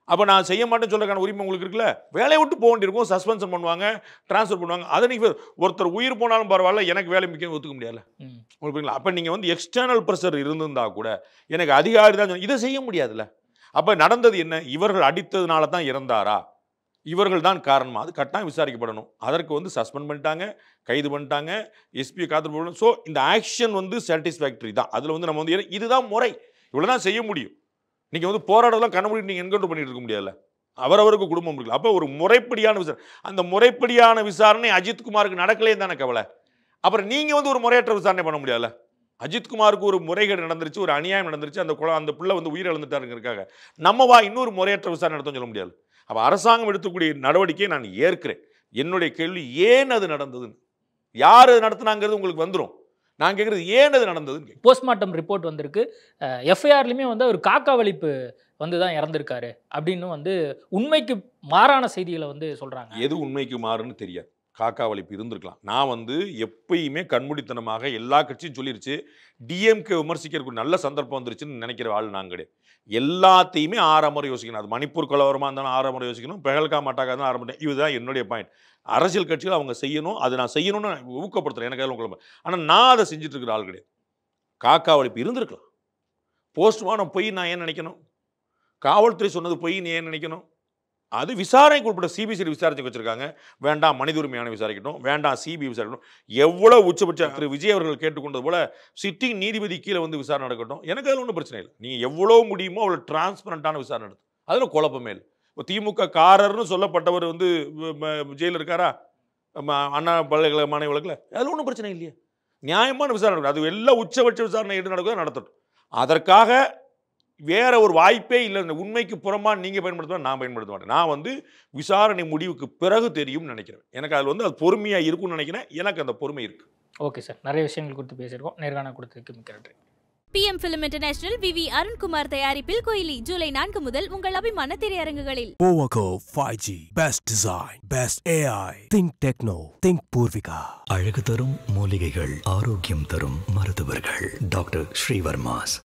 அப்போ நான் செய்ய மாட்டேன்னு சொல்றதுக்கான உரிமை உங்களுக்கு இருக்குல்ல. வேலையை விட்டு போக வேண்டியிருக்கும், சஸ்பென்ஷன் பண்ணுவாங்க, டிரான்ஸ்ஃபர் பண்ணுவாங்க. அதை நீங்கள் ஒருத்தர் உயிர் போனாலும் பரவாயில்ல, எனக்கு வேலை முக்கியம் ஒத்துக்க முடியாது. உங்களுக்கு புரியுங்களா? அப்போ நீங்கள் வந்து எக்ஸ்டர்னல் ப்ரெஷர் இருந்திருந்தா கூட எனக்கு அதிகாரி தான் இதை செய்ய முடியாதுல்ல. அப்போ நடந்தது என்ன? இவர்கள் அடித்ததுனால தான் இறந்தாரா? இவர்கள் தான் காரணமா? அது கட்டாயம் விசாரிக்கப்படணும். அதற்கு வந்து சஸ்பெண்ட் பண்ணிட்டாங்க, கைது பண்ணிட்டாங்க, எஸ்பியை காத்து போடணும். ஸோ இந்த ஆக்ஷன் வந்து சாட்டிஸ்ஃபேக்டரி தான். அதில் வந்து நம்ம வந்து இதுதான் முறை, இவ்வளோ தான் செய்ய முடியும். நீங்கள் வந்து போராடலாம் கண்ண மூடி நீங்கள் என்கவுண்டர் பண்ணிட்டு இருக்க முடியாதுல்ல. அவரவருக்கு குடும்பம் இருக்குல்ல. அப்போ ஒரு முறைப்படியான விசாரணை, அந்த முறைப்படியான விசாரணை அஜித்குமாருக்கு நடக்கலே தானே கவலை. அப்புறம் நீங்கள் வந்து ஒரு முறையற்ற விசாரணை பண்ண முடியாதுல்ல. அஜித்குமாருக்கு ஒரு முறைகேடு நடந்துருச்சு, ஒரு அநியாயம் நடந்துருச்சு, அந்த பிள்ளை வந்து உயிர் இழந்துட்டாருங்கிறதுக்காக நம்ம இன்னொரு முறையற்ற விசாரணை நடத்த சொல்ல முடியாது. அப்போ அரசாங்கம் எடுத்துக்கூடிய நடவடிக்கையை நான் ஏற்கிறேன். என்னுடைய கேள்வி, ஏன் அது நடந்ததுன்னு, யார் அது நடத்தினாங்கிறது உங்களுக்கு வந்துடும். நான் கேட்குறது ஏன் அது நடந்ததுன்னு. போஸ்ட்மார்ட்டம் ரிப்போர்ட் வந்திருக்கு. எஃப்ஐஆர்லையுமே வந்து ஒரு காக்கா வலிப்பு வந்து தான் இறந்துருக்காரு அப்படின்னு வந்து உண்மைக்கு மாறான செய்திகளை வந்து சொல்கிறாங்க. எது உண்மைக்கு மாறுன்னு தெரியாது. காக்கா வலிப்பு இருந்திருக்கலாம். நான் வந்து எப்பயுமே கண்மூடித்தனமாக எல்லா கட்சியும் சொல்லிருச்சு, டிஎம்கே விமர்சிக்கிறதுக்கு நல்ல சந்தர்ப்பம் வந்துருச்சுன்னு நினைக்கிற ஆள் நான் கிடையாது. எல்லாத்தையுமே 6 முறை யோசிக்கணும். அது மணிப்பூர் கலவரமாக இருந்தாலும் 6 முறை யோசிக்கணும், பெஹல்காம் அட்டாக்காக இருந்தாலும் 6 முறை. இதுதான் என்னுடைய பாயிண்ட். அரசியல் கட்சிகள் அவங்க செய்யணும், அதை நான் செய்யணும்னு ஊக்கப்படுத்துகிறேன், எனக்கு அதில் உங்களுக்கு. ஆனால் நான் அதை செஞ்சுட்டு இருக்கிற ஆள் கிடையாது. காக்கா வலிப்பு இருந்திருக்கலாம், போஸ்ட்மார்ட்டம் பொய் நான் ஏன் நினைக்கணும்? காவல்துறை சொன்னது பொய்ன்னு ஏன் நினைக்கணும்? அது விசாரணைக்கு உட்பட்ட சிபிசிஐடி விசாரிச்சு வச்சிருக்காங்க. வேண்டாம் மனித உரிமையான விசாரிக்கட்டும், வேண்டாம் சிபிஐ விசாரிக்கட்டும். எவ்வளவு உச்சபட்ச திரு விஜய் அவர்கள் கேட்டுக்கொண்டது போல சிட்டிங் நீதிபதி கீழே வந்து விசாரணை நடக்கட்டும். எனக்கு அதில் ஒன்றும் பிரச்சனை இல்லை. நீங்கள் எவ்வளோ முடியுமோ அவ்வளோ டிரான்ஸ்பரண்டான விசாரணை நடத்தும். அதில் குழப்பமே இல்லை. இப்போ திமுக காரர்னு சொல்லப்பட்டவர் வந்து ஜெயிலில் இருக்காரா? அண்ணா பல்கலைக்கழக மாணவ வழக்கில் அதில் ஒன்றும் பிரச்சனை இல்லையே. நியாயமான விசாரணை நடக்கும். அது எல்லாம் உச்சபட்ச விசாரணை எது நடக்குதோ நடத்தட்டும். அதற்காக வேற ஒரு வாய்ப்பே இல்லை. உண்மைக்கு புறமா நீங்கள் பயன்படுத்த நான் பயன்படுத்த மாட்டேன். நான் வந்து விசாரணை முடிவுக்கு பிறகு தெரியும் நினைக்கிறேன். எனக்கு அதில் வந்து அது பொறுமையாக இருக்கும்னு நினைக்கிறேன். எனக்கு அந்த பொறுமை இருக்கு. ஓகே சார், நிறைய விஷயங்கள் குறித்து பேசியிருக்கோம். நேர்காணல் கொடுத்ததுக்கு மிக்க நன்றி. PM Film International விவி அருண்குமார் தயாரிப்பில் கோயிலி ஜூலை 4 முதல் உங்கள் அபிமான திரையரங்குகளில். Powerco 5G. Best design. Best AI. Think Techno. Think Purvika. அழகு தரும் மூலிகைகள், ஆரோக்கியம் தரும் மருத்துவர்கள். டாக்டர் ஸ்ரீவர்மாஸ்.